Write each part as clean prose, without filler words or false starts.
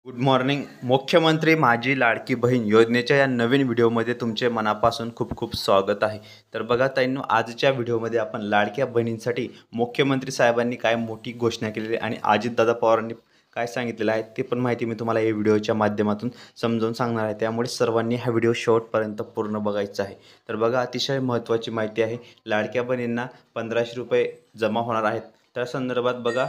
Good morning. मुख्यमंत्री माझी लाडकी बहीण योजनेच्या या नवीन व्हिडिओमध्ये तुमचे मनापासून खूप खूप स्वागत आहे. तर बघा ताईंनो, आजच्या व्हिडिओमध्ये आपण लाडक्या बहिणींसाठी मुख्यमंत्री साहेबांनी काय मोठी घोषणा केलेली आणि अजितदादा पवारांनी काय सांगितलेलं आहे ते पण माहिती मी तुम्हाला या व्हिडिओच्या माध्यमातून समजावून सांगणार आहे. त्यामुळे सर्वांनी हा व्हिडिओ शेवटपर्यंत पूर्ण बघायचा आहे. तर बघा, अतिशय महत्त्वाची माहिती आहे. लाडक्या बहिणींना 1500 रुपये जमा होणार आहेत. त्या संदर्भात बघा,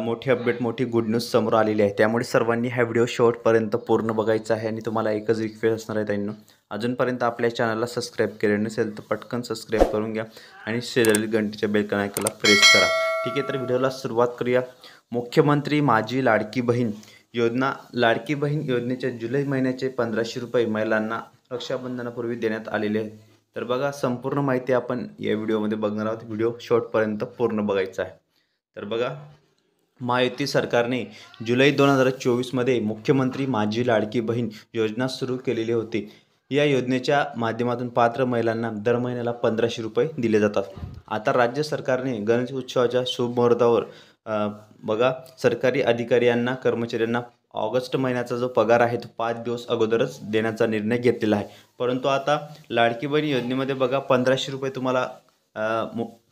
मोठी अपडेट, मोठी गुड न्यूज समोर आलेली आहे. त्यामुळे सर्वांनी हा व्हिडिओ शेवटपर्यंत पूर्ण बघायचा आहे. आणि तुम्हाला एकच रिक्वेस्ट असणार आहे ताईंनो, अजूनपर्यंत आपल्या चॅनलला सबस्क्राईब केले नसेल तर पटकन सबस्क्राईब करून घ्या आणि शेजारील घंटीच्या बेल आयकॉनला प्रेस करा. ठीक आहे, तर व्हिडिओला सुरुवात करूया. मुख्यमंत्री माझी लाडकी बहीण योजना. लाडकी बहीण योजनेच्या जुलै महिन्याचे 1500 रुपये महिलांना रक्षाबंधनापूर्वी देण्यात आलेले आहेत. तर बघा, संपूर्ण माहिती आपण या व्हिडिओमध्ये बघणार आहोत. व्हिडिओ शेवटपर्यंत पूर्ण बघायचा आहे. तर बघा, महायुती सरकारने जुलै 2024मध्ये मुख्यमंत्री माझी लाडकी बहीण योजना सुरू केलेली होती. या योजनेच्या माध्यमातून पात्र महिलांना दर महिन्याला 1500 रुपये दिले जातात. आता राज्य सरकारने गणेश उत्सवाच्या शुभ मुहूर्तावर बघा, सरकारी अधिकारी यांना, कर्मचाऱ्यांना ऑगस्ट महिन्याचा जो पगार आहे तो 5 दिवस अगोदरच देण्याचा निर्णय घेतलेला आहे. परंतु आता लाडकी बहीण योजनेमध्ये बघा, 1500 रुपये तुम्हाला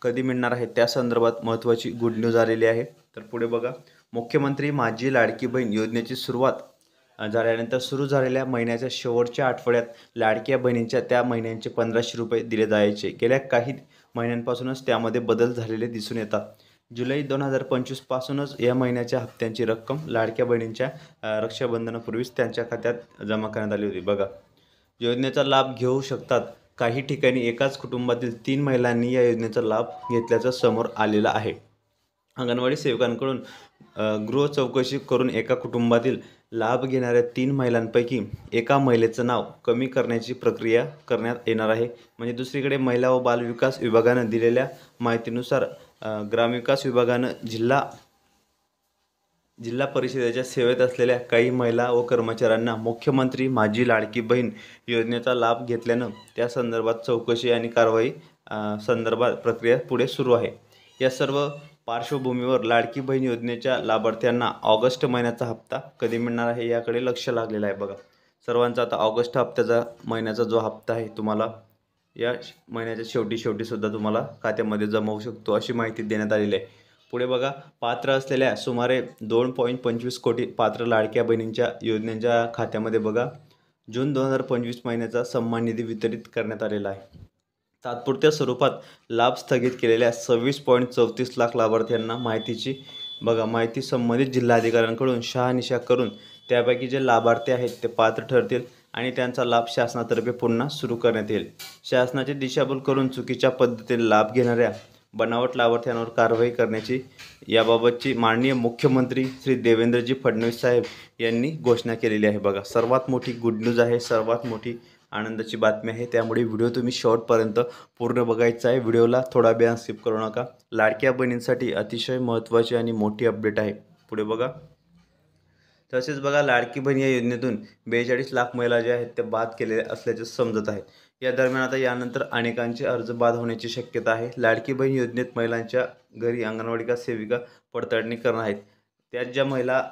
कधी मिळणार आहे त्या संदर्भात महत्त्वाची गुड न्यूज आलेली आहे. तर पुढे बघा, मुख्यमंत्री माझी लाडकी बहीण योजनेची सुरुवात झाल्यानंतर सुरू झालेल्या महिन्याच्या शेवटच्या आठवड्यात लाडक्या बहिणींच्या त्या महिन्यांचे 1500 रुपये दिले जायचे. गेल्या काही महिन्यांपासूनच त्यामध्ये बदल झालेले दिसून येतात. जुलै 2025 पासूनच या महिन्याच्या हप्त्यांची रक्कम लाडक्या बहिणींच्या रक्षाबंधनापूर्वीच त्यांच्या खात्यात जमा करण्यात आली होती. बघा, योजनेचा लाभ घेऊ शकतात. काही ठिकाणी एकाच कुटुंबातील 3 महिलांनी या योजनेचा लाभ घेतल्याचं समोर आलेलं आहे. अंगणवाडी सेवकांकडून गृह चौकशी करून एका कुटुंबातील लाभ घेणाऱ्या 3 महिलांपैकी एका महिलेचं नाव कमी करण्याची प्रक्रिया करण्यात येणार आहे. म्हणजे दुसरीकडे महिला व बालविकास विभागानं दिलेल्या माहितीनुसार ग्रामविकास विभागानं जिल्हा परिषदेच्या सेवेत असलेल्या काही महिला व कर्मचाऱ्यांना मुख्यमंत्री माझी लाडकी बहीण योजनेचा लाभ घेतल्यानं त्या संदर्भात चौकशी आणि कारवाई संदर्भात प्रक्रिया पुढे सुरू आहे. या सर्व पार्श्वभूमीवर लाडकी बहीण योजनेच्या लाभार्थ्यांना ऑगस्ट महिन्याचा हप्ता कधी मिळणार आहे याकडे लक्ष लागलेलं आहे. बघा, सर्वांचा आता ऑगस्ट महिन्याचा जो हप्ता आहे तुम्हाला या महिन्याच्या शेवटी सुद्धा तुम्हाला खात्यामध्ये जमा होऊ शकतो, अशी माहिती देण्यात आलेली आहे. पुढे बघा, पात्र असलेल्या सुमारे 2.25 कोटी पात्र लाडक्या बहिणींच्या योजनेच्या खात्यामध्ये बघा, जून 2025 महिन्याचा सन्मान निधी वितरित करण्यात आलेला आहे. तात्पुरत्या स्वरूपात लाभ स्थगित केलेल्या 26.34 लाख लाभार्थ्यांना माहिती संबंधित जिल्हाधिकाऱ्यांकडून शहानिशा करून त्यापैकी जे लाभार्थी आहेत ते पात्र ठरतील आणि त्यांचा लाभ शासनातर्फे पुन्हा सुरू करण्यात येईल. शासनाची दिशाभूल करून चुकीच्या पद्धतीने लाभ घेणाऱ्या बनावट लाभार्थ्यांवर कारवाई करण्याची याबाबतची माननीय मुख्यमंत्री श्री देवेंद्रजी फडणवीस साहेब यांनी घोषणा केलेली आहे. बघा, सर्वात मोठी गुड न्यूज आहे, सर्वात मोठी आनंदाची बातमी आहे. त्यामुळे व्हिडिओ तुम्ही शेवटपर्यंत पूर्ण बघायचा आहे. व्हिडिओला थोडा वेळ स्किप करू नका. लाडक्या बहिणींसाठी अतिशय महत्त्वाची आणि मोठी अपडेट आहे. पुढे बघा, तसेच बघा, लाडकी बहीण या योजनेतून 42 लाख महिला ज्या आहेत त्या बाद केलेल्या असल्याचे समजत आहे. या दरम्यान आता यानंतर अनेकांचे अर्ज बाद होण्याची शक्यता आहे. लाडकी बहीण योजनेत महिलांच्या घरी अंगणवाडी सेविका पडताळणी करणार आहेत. त्यात ज्या महिला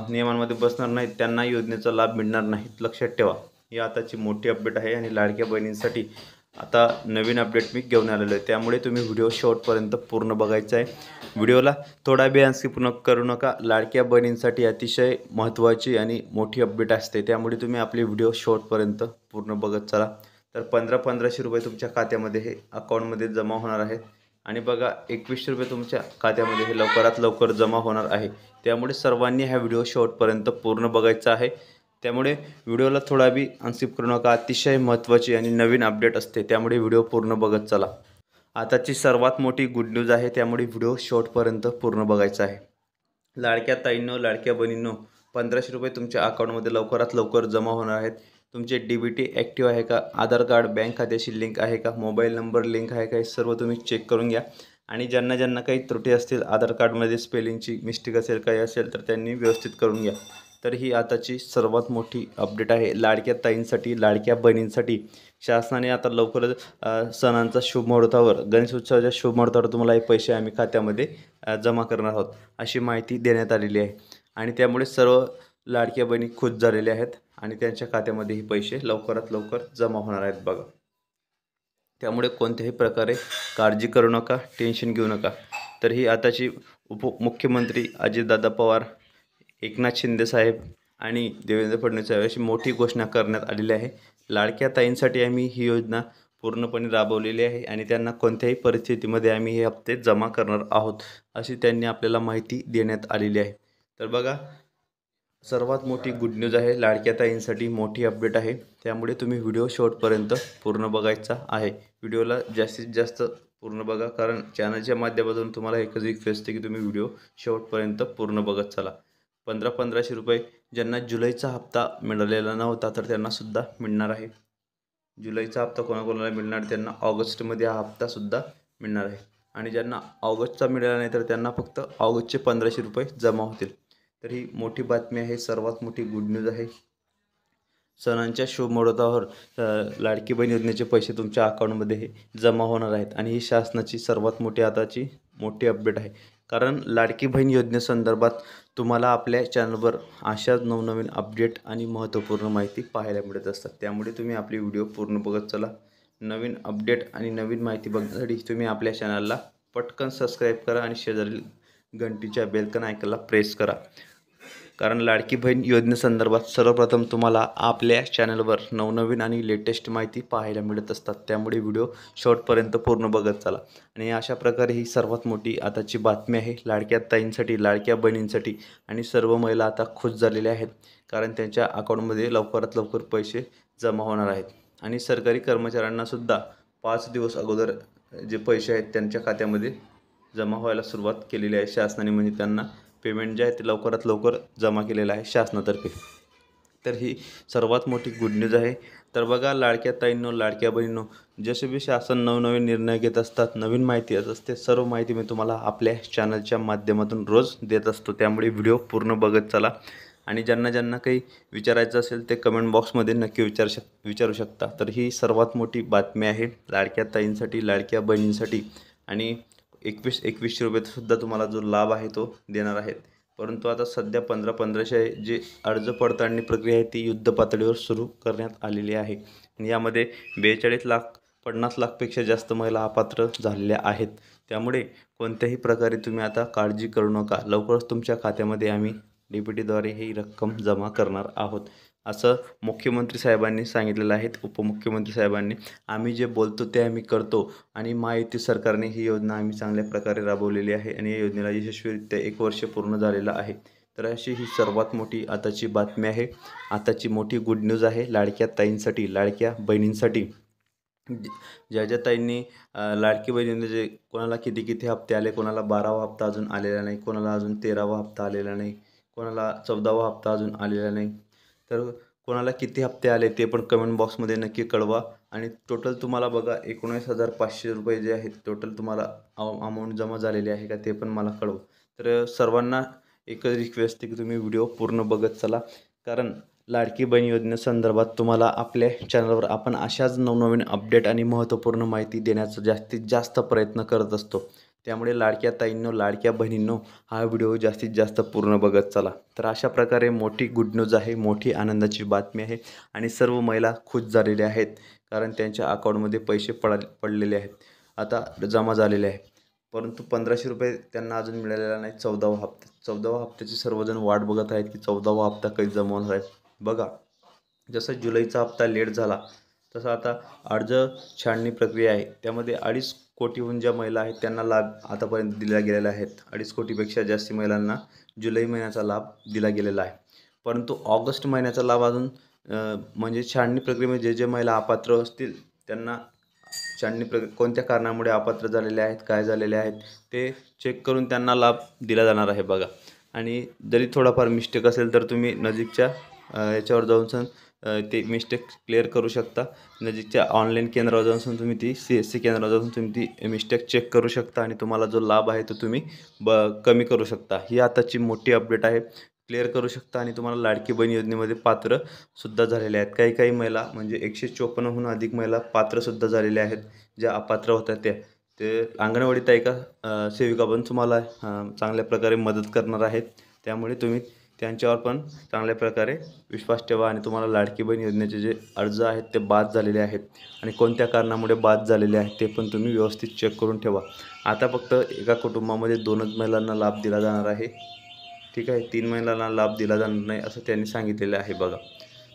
नियमांमध्ये बसणार नाहीत त्यांना योजनेचा लाभ मिळणार नाही, लक्षात ठेवा. ही आताची मोठी अपडेट आहे आणि लाडक्या बहिणींसाठी आता नवीन अपडेट मी घेऊन आलेलो आहे. त्यामुळे तुम्ही व्हिडिओ शेवटपर्यंत पूर्ण बघायचा आहे. व्हिडिओला थोडा वेळ स्किप करू नका. लाडक्या बहिणींसाठी अतिशय महत्त्वाची आणि मोठी अपडेट असते, त्यामुळे तुम्ही आपले व्हिडिओ शेवटपर्यंत पूर्ण बघत चला. तर 1500 रुपये तुमच्या खात्यामध्ये हे अकाउंटमध्ये जमा होणार आहेत. आणि बघा, 2100 रुपये तुमच्या खात्यामध्ये हे लवकरात लवकर जमा होणार आहे. त्यामुळे सर्वांनी हा व्हिडिओ शेवटपर्यंत पूर्ण बघायचा आहे. त्यामुळे व्हिडिओला थोडा बी स्किप करू नका. अतिशय महत्त्वाची आणि नवीन अपडेट असते, त्यामुळे व्हिडिओ पूर्ण बघत चला. आताची सर्वात मोठी गुड न्यूज आहे, त्यामुळे व्हिडिओ शेवटपर्यंत पूर्ण बघायचा आहे. लाडक्या ताईंनो, लाडक्या बहिणींनो, 1500 रुपये तुमच्या अकाउंटमध्ये लवकरात लवकर जमा होणार आहेत. तुमचे DBT ॲक्टिव्ह आहे का, आधार कार्ड बँक खात्याशी लिंक आहे का, मोबाईल नंबर लिंक आहे का, हे सर्व तुम्ही चेक करून घ्या. आणि ज्यांना काही त्रुटी असतील, आधार कार्डमध्ये स्पेलिंगची मिस्टेक असेल, काही असेल तर त्यांनी व्यवस्थित करून घ्या. तर ही आताची सर्वात मोठी अपडेट आहे लाडक्या ताईंसाठी, लाडक्या बहिणींसाठी. शासनाने आता लवकरच सणांचा शुभ मुहूर्तावर, गणेश उत्सवाच्या शुभ मुहूर्तावर तुम्हाला हे पैसे आम्ही खात्यामध्ये जमा करणार आहोत, अशी माहिती देण्यात आलेली आहे. आणि त्यामुळे सर्व लाडक्या बहिणी खुश झालेल्या आहेत आणि त्यांच्या खात्यामध्ये हे पैसे लवकरात लवकर जमा होणार आहेत बघा. त्यामुळे कोणत्याही प्रकारे काळजी करू नका, टेन्शन घेऊ नका. तर ही आताची उपमुख्यमंत्री अजितदादा पवार, एकनाथ शिंदे साहेब आणि देवेंद्र फडणवीस साहेब अशी मोठी घोषणा करण्यात आलेली आहे. लाडक्या ताईंसाठी आम्ही ही योजना पूर्णपणे राबवलेली आहे आणि त्यांना कोणत्याही परिस्थितीमध्ये आम्ही हे हप्ते जमा करणार आहोत, अशी त्यांनी आपल्याला माहिती देण्यात आलेली आहे. तर बघा, सर्वात मोठी गुड न्यूज आहे, लाडक्या ताईंसाठी मोठी अपडेट आहे. त्यामुळे तुम्ही व्हिडिओ शेवटपर्यंत पूर्ण बघायचा आहे. व्हिडिओला जास्तीत जास्त पूर्ण बघा, कारण चॅनलच्या माध्यमातून तुम्हाला एकच रिक्वेस्ट आहे की तुम्ही व्हिडिओ शेवटपर्यंत पूर्ण बघत चला. 1500 रुपये ज्यांना जुलैचा हप्ता मिळालेला नव्हता तर त्यांनासुद्धा मिळणार आहे. जुलैचा हप्ता कोणाकोणाला मिळणार, त्यांना ऑगस्टमध्ये हा हप्तासुद्धा मिळणार आहे. आणि ज्यांना ऑगस्टचा मिळाला नाही तर त्यांना फक्त ऑगस्टचे 1500 रुपये जमा होतील. तर ही मोठी बातमी आहे, सर्वात मोठी गुड न्यूज आहे. सणांच्या शुभ मुहूर्तावर लाडकी बहीण योजनेचे पैसे तुमच्या अकाउंटमध्ये हे जमा होणार आहेत आणि ही शासनाची सर्वात मोठी आताची मोठी अपडेट आहे. कारण लाडकी बहीण योजनेसंदर्भात तुम्हाला आपल्या चॅनलवर अशाच नवनवीन अपडेट आणि महत्त्वपूर्ण माहिती पाहायला मिळत असतात. त्यामुळे तुम्ही आपली व्हिडिओ पूर्ण बघत चला. नवीन अपडेट आणि नवीन माहिती बघण्यासाठी तुम्ही आपल्या चॅनलला पटकन सबस्क्राईब करा आणि शेजारील घंटीच्या बेलकन आयकॉनला प्रेस करा. कारण लाडकी बहीण योजनेसंदर्भात सर्वप्रथम तुम्हाला आपल्या चॅनलवर नवनवीन आणि लेटेस्ट माहिती पाहायला मिळत असतात. त्यामुळे व्हिडिओ शेवटपर्यंत पूर्ण बघत चला. आणि अशा प्रकारे ही सर्वात मोठी आताची बातमी आहे लाडक्या ताईंसाठी, लाडक्या बहिणींसाठी. आणि सर्व महिला आता खुश झालेल्या आहेत, कारण त्यांच्या अकाउंटमध्ये लवकरात लवकर पैसे जमा होणार आहेत. आणि सरकारी कर्मचाऱ्यांनासुद्धा 5 दिवस अगोदर जे पैसे आहेत त्यांच्या खात्यामध्ये जमा व्हायला सुरुवात केलेली आहे शासनाने. म्हणजे त्यांना पेमेंट जे आहे ते लवकरात लवकर जमा केलेलं आहे शासनातर्फे. तर ही सर्वात मोठी गुड न्यूज आहे. तर बघा लाडक्या ताईंनो, लाडक्या बहिणींनो, जसे बी शासन नवनवीन निर्णय घेत असतात, नवीन माहिती येत असते, सर्व माहिती मी तुम्हाला आपल्या चॅनलच्या माध्यमातून रोज देत असतो. त्यामुळे व्हिडिओ पूर्ण बघत चला. आणि ज्यांना ज्यांना काही विचारायचं असेल ते कमेंट बॉक्समध्ये नक्की विचारू शकता. तर ही सर्वात मोठी बातमी आहे लाडक्या ताईंसाठी, लाडक्या बहिणींसाठी. आणि 2100 रुपयेसुद्धा तुम्हाला जो लाभ आहे तो देणार आहेत. परंतु आता सध्या 1500 जे अर्ज पडताळणी प्रक्रिया आहे ती युद्ध पातळीवर सुरू करण्यात आलेली आहे. आणि यामध्ये 42,50,00,000 पेक्षा जास्त महिला अपात्र झालेल्या आहेत. त्यामुळे कोणत्याही प्रकारे तुम्ही आता काळजी करू नका. लवकरच तुमच्या खात्यामध्ये आम्ही DBTद्वारे ही रक्कम जमा करणार आहोत, असं मुख्यमंत्री साहेबांनी सांगितलेलं आहे. उपमुख्यमंत्री साहेबांनी आम्ही जे बोलतो ते आम्ही करतो. आणि महायुती सरकारने ही योजना आम्ही चांगल्या प्रकारे राबवलेली आहे आणि या योजनेला यशस्वीरित्या 1 वर्ष पूर्ण झालेलं आहे. तर अशी ही सर्वात मोठी आताची बातमी आहे, आताची मोठी गुड न्यूज आहे लाडक्या ताईंसाठी, लाडक्या बहिणींसाठी. ज्या ज्या ताईंनी लाडकी बहिणीने जे कोणाला किती किती हप्ते आले, कोणाला 12वा हप्ता अजून आलेला नाही, कोणाला अजून 13वा हप्ता आलेला नाही, कोणाला 14वा हप्ता अजून आलेला नाही. तर कोणाला किती हप्ते आले ते पण कमेंट बॉक्समध्ये नक्की कळवा. आणि टोटल तुम्हाला बघा 19,500 रुपये जे आहेत टोटल तुम्हाला अमाऊंट जमा झालेली आहे का ते पण मला कळवा. तर सर्वांना एकच रिक्वेस्ट आहे की तुम्ही व्हिडिओ पूर्ण बघत चला. कारण लाडकी बहीण योजनेसंदर्भात तुम्हाला आपल्या चॅनलवर आपण अशाच नवनवीन अपडेट आणि महत्त्वपूर्ण माहिती देण्याचा जास्तीत जास्त प्रयत्न करत असतो. त्यामुळे लाडक्या ताईंनो, लाडक्या बहिणींनो, हा व्हिडिओ जास्तीत जास्त पूर्ण बघत चला. तर अशा प्रकारे मोठी गुड न्यूज आहे, मोठी आनंदाची बातमी आहे. आणि सर्व महिला खुश झालेल्या आहेत, कारण त्यांच्या अकाउंटमध्ये पैसे पडलेले आहेत, आता जमा झालेले आहेत. परंतु 1500 रुपये त्यांना अजून मिळालेला नाही. 14वा हप्ता, 14वा हप्त्याची सर्वजण वाट बघत आहेत की 14वा हप्ता कधी जमा होणार आहे. बघा, जसं जुलैचा हप्ता लेट झाला तसं आता अर्ज छाननी प्रक्रिया आहे, त्यामध्ये 2.5 कोटीहून ज्या महिला आहेत त्यांना लाभ आतापर्यंत दिल्या गेलेला आहेत. 2.5 कोटीपेक्षा जास्त महिलांना जुलै महिन्याचा लाभ दिला गेलेला आहे. परंतु ऑगस्ट महिन्याचा लाभ अजून म्हणजे छाननी प्रक्रियेमध्ये जे महिला अपात्र असतील त्यांना छाननी कोणत्या कारणामुळे अपात्र झालेले आहेत, काय झालेले आहेत ते चेक करून त्यांना लाभ दिला जाणार आहे बघा. आणि जरी थोडाफार मिस्टेक असेल तर तुम्ही नजीकच्या याच्यावर जाऊन ते मिस्टेक क्लिअर करू शकता. नजीकच्या ऑनलाईन केंद्रावर जाऊन तुम्ही ती CSC केंद्रावर जाऊन तुम्ही ती मिस्टेक चेक करू शकता आणि तुम्हाला जो लाभ आहे तो तुम्ही कमी करू शकता. ही आताची मोठी अपडेट आहे, क्लिअर करू शकता. आणि तुम्हाला लाडकी बहीण योजनेमध्ये पात्रसुद्धा झालेले आहेत. काही काही महिला म्हणजे 154हून अधिक महिला पात्रसुद्धा झालेल्या आहेत. ज्या अपात्र होत्या ते अंगणवाडी ताई का सेविका पण तुम्हाला चांगल्या प्रकारे मदत करणार आहेत. त्यामुळे तुम्ही त्यांच्यावर पण चांगल्या प्रकारे विश्वास ठेवा आणि तुम्हाला लाडकी बहीण योजनेचे जे अर्ज आहेत ते बाद झालेले आहेत आणि कोणत्या कारणामुळे बाद झालेले आहेत ते पण तुम्ही व्यवस्थित चेक करून ठेवा. आता फक्त एका कुटुंबामध्ये 2च महिलांना लाभ दिला जाणार आहे. ठीक आहे, 3 महिलांना लाभ दिला जाणार नाही असं त्यांनी सांगितलेलं आहे बघा.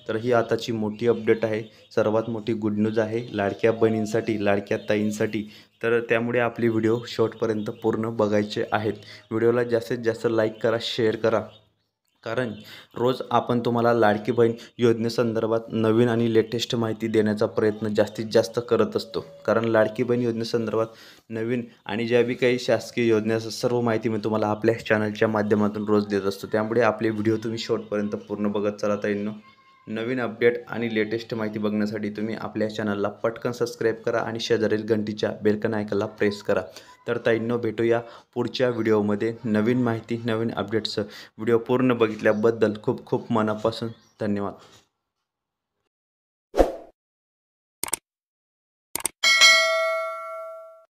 तर ही आताची मोठी अपडेट आहे, सर्वात मोठी गुड न्यूज आहे लाडक्या बहिणींसाठी, लाडक्या ताईंसाठी. तर त्यामुळे आपली व्हिडिओ शेवटपर्यंत पूर्ण बघायचे आहेत. व्हिडिओला जास्तीत जास्त लाईक करा, शेअर करा, कारण रोज आपण तुम्हाला लाडकी बहीण योजनेसंदर्भात नवीन आणि लेटेस्ट माहिती देण्याचा प्रयत्न जास्तीत जास्त करत असतो. कारण लाडकी बहीण योजनेसंदर्भात नवीन आणि ज्या बी काही शासकीय योजना असतात सर्व माहिती मी तुम्हाला आपल्या चॅनलच्या माध्यमातून रोज देत असतो. त्यामुळे आपले व्हिडिओ तुम्ही शेवटपर्यंत पूर्ण बघत चला ताईंनो. नवीन अपडेट आणि लेटेस्ट माहिती बघण्यासाठी तुम्ही आपल्या चॅनलला पटकन सबस्क्राईब करा आणि शेजारील घंटीच्या बेलकन आयकॉनला प्रेस करा. तर ताईंनो भेटूया पुढच्या व्हिडिओमध्ये नवीन माहिती, नवीन अपडेट्स. व्हिडिओ पूर्ण बघितल्याबद्दल खूप खूप मनापासून धन्यवाद.